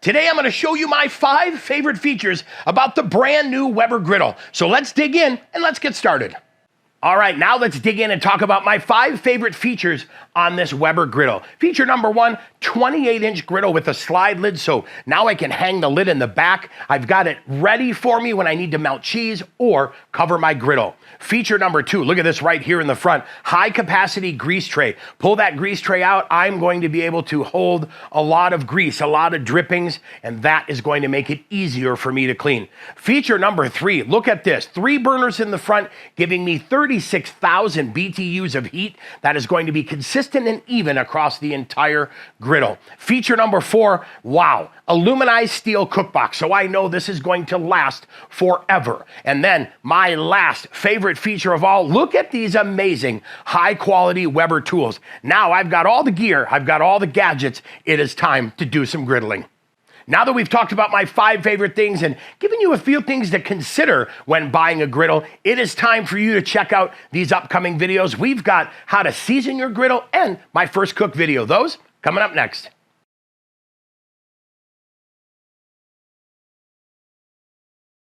Today I'm going to show you my 5 favorite features about the brand new Weber Griddle. So let's dig in and let's get started. All right, now let's dig in and talk about my 5 favorite features on this Weber Griddle. Feature number 1, 28-inch griddle with a slide lid, so now I can hang the lid in the back. I've got it ready for me when I need to melt cheese or cover my griddle. Feature number 2, look at this right here in the front, high capacity grease tray. Pull that grease tray out, I'm going to be able to hold a lot of grease, a lot of drippings, and that is going to make it easier for me to clean. Feature number 3, look at this, 3 burners in the front, giving me 36,000 BTUs of heat. That is going to be consistent and even across the entire griddle. Feature number 4, wow, aluminized steel cookbox. So I know this is going to last forever. And then my last favorite feature of all, look at these amazing high quality Weber tools. Now I've got all the gear, I've got all the gadgets. It is time to do some griddling. Now that we've talked about my 5 favorite things and given you a few things to consider when buying a griddle, it is time for you to check out these upcoming videos. We've got how to season your griddle and my first cook video. Those coming up next.